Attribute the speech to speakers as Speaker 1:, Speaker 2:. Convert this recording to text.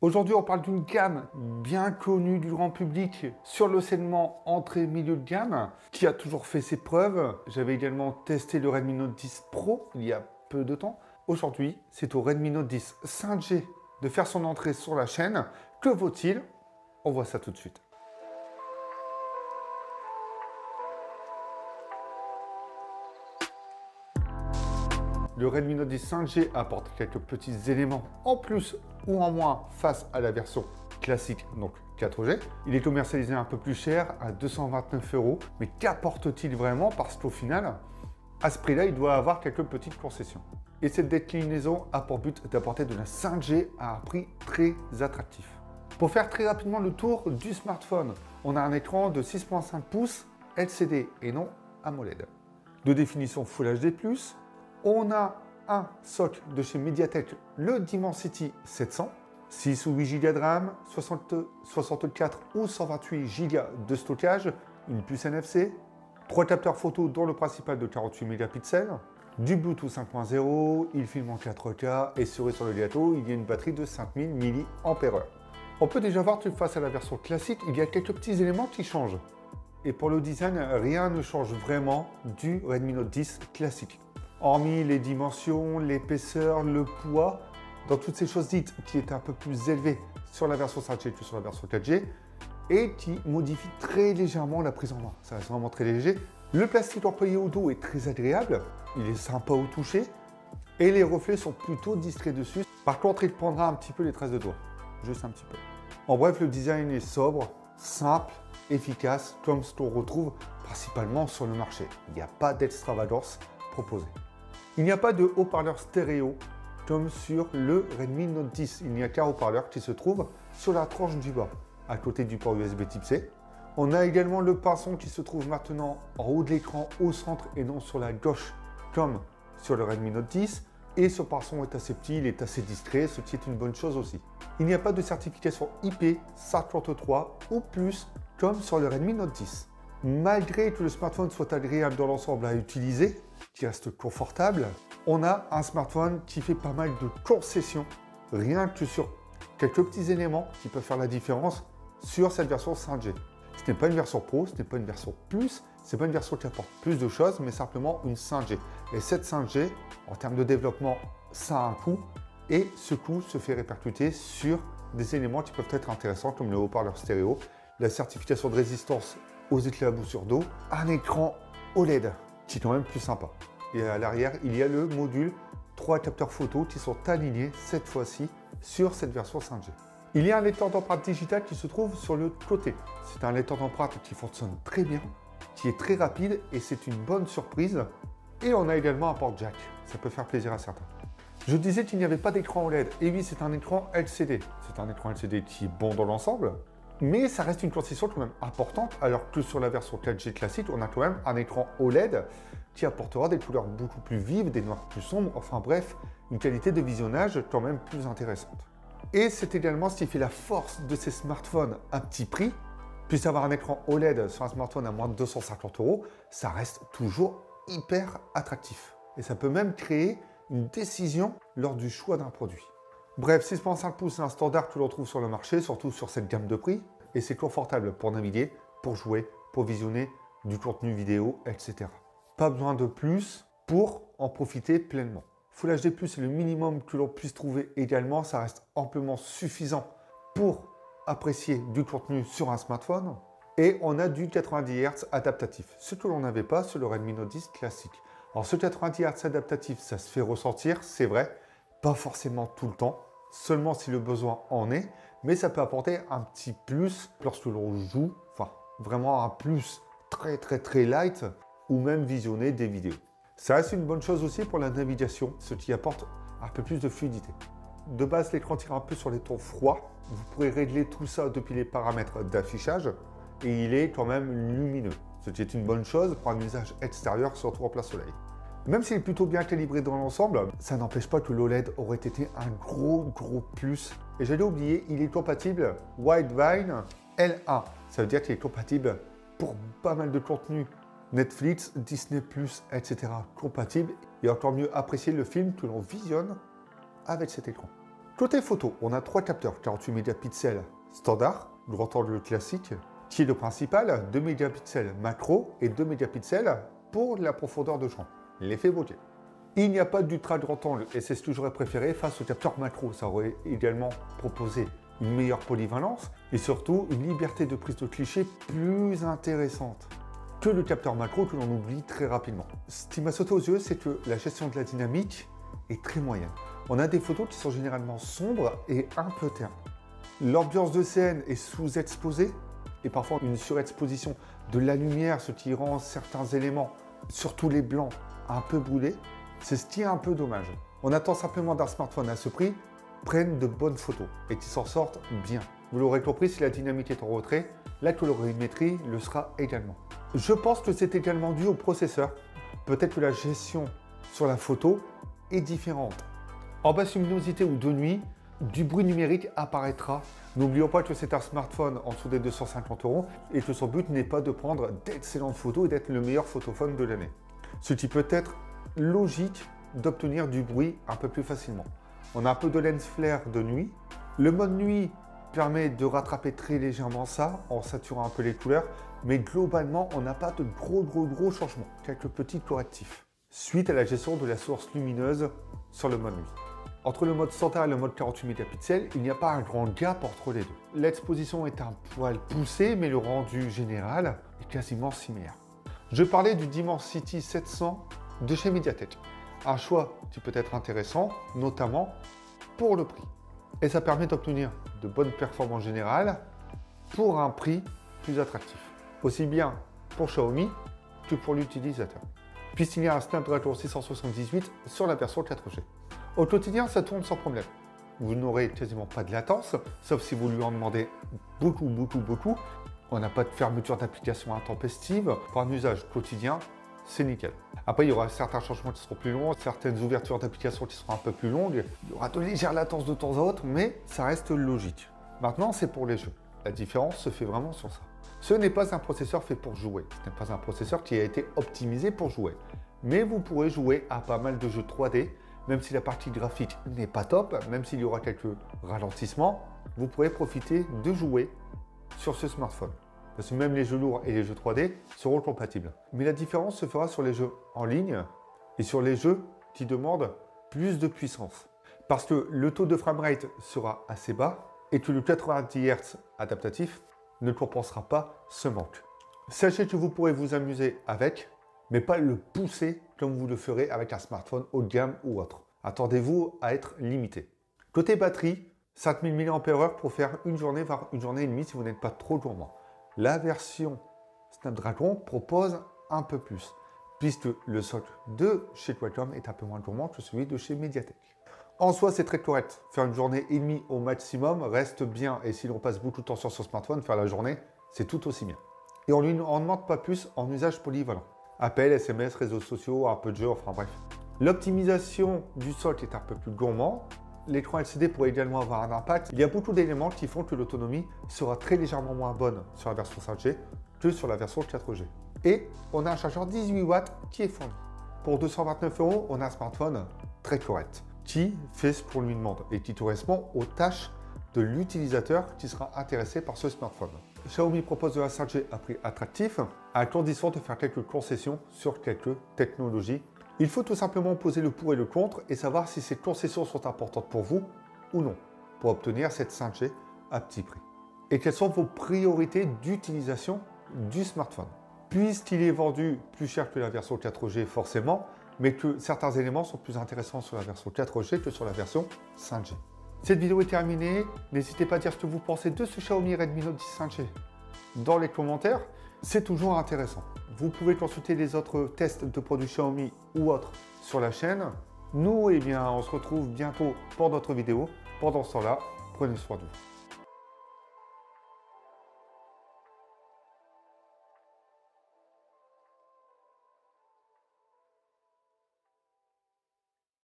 Speaker 1: Aujourd'hui, on parle d'une gamme bien connue du grand public sur le segment entrée-milieu de gamme, qui a toujours fait ses preuves. J'avais également testé le Redmi Note 10 Pro il y a peu de temps. Aujourd'hui, c'est au Redmi Note 10 5G de faire son entrée sur la chaîne. Que vaut-il? On voit ça tout de suite. Le Redmi Note 10 5G apporte quelques petits éléments en plus ou en moins face à la version classique, donc 4G. Il est commercialisé un peu plus cher, à 229 €. Mais qu'apporte-t-il vraiment? Parce qu'au final, à ce prix-là, il doit avoir quelques petites concessions. Et cette déclinaison a pour but d'apporter de la 5G à un prix très attractif. Pour faire très rapidement le tour du smartphone, on a un écran de 6,5 pouces LCD et non AMOLED. De définition Full HD+, on a un SoC de chez MediaTek, le Dimensity 700, 6 ou 8 Go de RAM, 64 ou 128 Go de stockage, une puce NFC, 3 capteurs photo dont le principal de 48 mégapixels, du Bluetooth 5.0, il filme en 4K et cerise sur le gâteau, il y a une batterie de 5000 mAh. On peut déjà voir que face à la version classique, il y a quelques petits éléments qui changent. Et pour le design, rien ne change vraiment du Redmi Note 10 classique. Hormis les dimensions, l'épaisseur, le poids, dans toutes ces choses dites qui étaient un peu plus élevées sur la version 5G que sur la version 4G, et qui modifient très légèrement la prise en main. Ça reste vraiment très léger. Le plastique employé au dos est très agréable, il est sympa au toucher, et les reflets sont plutôt discrets dessus. Par contre, il prendra un petit peu les traces de doigts, juste un petit peu. En bref, le design est sobre, simple, efficace, comme ce qu'on retrouve principalement sur le marché. Il n'y a pas d'extravagance proposée. Il n'y a pas de haut-parleur stéréo comme sur le Redmi Note 10. Il n'y a qu'un haut-parleur qui se trouve sur la tranche du bas, à côté du port USB type C. On a également le pinceau qui se trouve maintenant en haut de l'écran, au centre et non sur la gauche, comme sur le Redmi Note 10. Et ce pinceau est assez petit, il est assez discret, ce qui est une bonne chose aussi. Il n'y a pas de certification IP533 ou plus, comme sur le Redmi Note 10. Malgré que le smartphone soit agréable dans l'ensemble à utiliser, qui reste confortable, on a un smartphone qui fait pas mal de concessions, rien que sur quelques petits éléments qui peuvent faire la différence sur cette version 5G. Ce n'est pas une version Pro, ce n'est pas une version Plus, ce n'est pas une version qui apporte plus de choses, mais simplement une 5G. Et cette 5G, en termes de développement, ça a un coût, et ce coût se fait répercuter sur des éléments qui peuvent être intéressants, comme le haut-parleur stéréo, la certification de résistance aux éclaboussures d'eau, un écran OLED, qui est quand même plus sympa. Et à l'arrière, il y a le module 3 capteurs photo qui sont alignés cette fois-ci sur cette version 5G. Il y a un lecteur d'empreinte digitale qui se trouve sur le côté. C'est un lecteur d'empreinte qui fonctionne très bien, qui est très rapide et c'est une bonne surprise. Et on a également un port jack, ça peut faire plaisir à certains. Je disais qu'il n'y avait pas d'écran OLED, et oui, c'est un écran LCD. C'est un écran LCD qui est bon dans l'ensemble, mais ça reste une concession quand même importante, alors que sur la version 4G classique, on a quand même un écran OLED qui apportera des couleurs beaucoup plus vives, des noirs plus sombres, enfin bref, une qualité de visionnage quand même plus intéressante. Et c'est également ce qui fait la force de ces smartphones à petit prix. Puisse avoir un écran OLED sur un smartphone à moins de 250 €, ça reste toujours hyper attractif. Et ça peut même créer une décision lors du choix d'un produit. Bref, 6,5 pouces, c'est un standard que l'on trouve sur le marché, surtout sur cette gamme de prix. Et c'est confortable pour naviguer, pour jouer, pour visionner du contenu vidéo, etc. Pas besoin de plus pour en profiter pleinement. Full HD+, c'est le minimum que l'on puisse trouver également. Ça reste amplement suffisant pour apprécier du contenu sur un smartphone. Et on a du 90 Hz adaptatif, ce que l'on n'avait pas sur le Redmi Note 10 classique. Alors ce 90 Hz adaptatif, ça se fait ressentir, c'est vrai, pas forcément tout le temps, seulement si le besoin en est, mais ça peut apporter un petit plus lorsque l'on joue, enfin vraiment un plus très light, ou même visionner des vidéos. Ça reste une bonne chose aussi pour la navigation, ce qui apporte un peu plus de fluidité. De base, l'écran tire un peu sur les tons froids. Vous pourrez régler tout ça depuis les paramètres d'affichage et il est quand même lumineux, ce qui est une bonne chose pour un usage extérieur, surtout en plein soleil. Même s'il est plutôt bien calibré dans l'ensemble, ça n'empêche pas que l'OLED aurait été un gros plus. Et j'allais oublier, il est compatible Widevine L1. Ça veut dire qu'il est compatible pour pas mal de contenu Netflix, Disney+, etc. compatible et encore mieux apprécier le film que l'on visionne avec cet écran. Côté photo, on a 3 capteurs, 48 mégapixels standard, grand angle classique, qui est le principal, 2 mégapixels macro et 2 mégapixels pour la profondeur de champ, l'effet bokeh. Il n'y a pas d'ultra grand angle et c'est ce que j'aurais préféré face au capteur macro. Ça aurait également proposé une meilleure polyvalence et surtout une liberté de prise de cliché plus intéressante que le capteur macro que l'on oublie très rapidement. Ce qui m'a sauté aux yeux, c'est que la gestion de la dynamique est très moyenne. On a des photos qui sont généralement sombres et un peu ternes. L'ambiance de scène est sous-exposée et parfois une surexposition de la lumière, ce qui rend certains éléments, surtout les blancs, un peu brûlés. C'est ce qui est un peu dommage. On attend simplement d'un smartphone à ce prix prenne de bonnes photos et qui s'en sortent bien. Vous l'aurez compris, si la dynamique est en retrait, la colorimétrie le sera également. Je pense que c'est également dû au processeur. Peut-être que la gestion sur la photo est différente. En basse luminosité ou de nuit, du bruit numérique apparaîtra. N'oublions pas que c'est un smartphone en dessous des 250 € et que son but n'est pas de prendre d'excellentes photos et d'être le meilleur photophone de l'année. Ce qui peut être logique d'obtenir du bruit un peu plus facilement. On a un peu de lens flare de nuit. Le mode nuit permet de rattraper très légèrement ça en saturant un peu les couleurs, mais globalement, on n'a pas de gros changements, quelques petits correctifs. Suite à la gestion de la source lumineuse sur le mode nuit. Entre le mode standard et le mode 48 mégapixels, il n'y a pas un grand gap entre les deux. L'exposition est un poil poussée, mais le rendu général est quasiment similaire. Je parlais du Dimensity 700 de chez Mediatek. Un choix qui peut être intéressant, notamment pour le prix. Et ça permet d'obtenir de bonnes performances générales pour un prix plus attractif. Aussi bien pour Xiaomi que pour l'utilisateur. Puisqu'il y a un Snapdragon 678 sur la version 4G. Au quotidien, ça tourne sans problème. Vous n'aurez quasiment pas de latence, sauf si vous lui en demandez beaucoup. On n'a pas de fermeture d'application intempestive. Pour un usage quotidien, c'est nickel. Après, il y aura certains changements qui seront plus longs, certaines ouvertures d'applications qui seront un peu plus longues. Il y aura de légères latences de temps à autre, mais ça reste logique. Maintenant, c'est pour les jeux. La différence se fait vraiment sur ça. Ce n'est pas un processeur fait pour jouer. Ce n'est pas un processeur qui a été optimisé pour jouer. Mais vous pourrez jouer à pas mal de jeux 3D, même si la partie graphique n'est pas top, même s'il y aura quelques ralentissements, vous pourrez profiter de jouer sur ce smartphone. Parce que même les jeux lourds et les jeux 3D seront compatibles. Mais la différence se fera sur les jeux en ligne et sur les jeux qui demandent plus de puissance. Parce que le taux de framerate sera assez bas et que le 90 Hz adaptatif ne compensera pas ce manque. Sachez que vous pourrez vous amuser avec, mais pas le pousser comme vous le ferez avec un smartphone haut de gamme ou autre. Attendez-vous à être limité. Côté batterie, 5000 mAh pour faire une journée, voire une journée et demie si vous n'êtes pas trop gourmand. La version Snapdragon propose un peu plus, puisque le socle de chez Qualcomm est un peu moins gourmand que celui de chez Mediatek. En soi, c'est très correct. Faire une journée et demie au maximum reste bien, et si l'on passe beaucoup de temps sur son smartphone, faire la journée, c'est tout aussi bien. Et on ne lui en demande pas plus en usage polyvalent. Appels, SMS, réseaux sociaux, un peu de jeux, enfin bref. L'optimisation du socle est un peu plus gourmand. L'écran LCD pourrait également avoir un impact. Il y a beaucoup d'éléments qui font que l'autonomie sera très légèrement moins bonne sur la version 5G que sur la version 4G. Et on a un chargeur 18 watts qui est fourni. Pour 229 €, on a un smartphone très correct qui fait ce qu'on lui demande et qui correspond aux tâches de l'utilisateur qui sera intéressé par ce smartphone. Xiaomi propose de la 5G à prix attractif à condition de faire quelques concessions sur quelques technologies. Il faut tout simplement poser le pour et le contre et savoir si ces concessions sont importantes pour vous ou non, pour obtenir cette 5G à petit prix. Et quelles sont vos priorités d'utilisation du smartphone? Puisqu'il est vendu plus cher que la version 4G forcément, mais que certains éléments sont plus intéressants sur la version 4G que sur la version 5G. Cette vidéo est terminée. N'hésitez pas à dire ce que vous pensez de ce Xiaomi Redmi Note 10 5G dans les commentaires. C'est toujours intéressant. Vous pouvez consulter les autres tests de produits Xiaomi ou autres sur la chaîne. Nous, on se retrouve bientôt pour notre vidéo. Pendant ce temps-là, prenez soin de vous.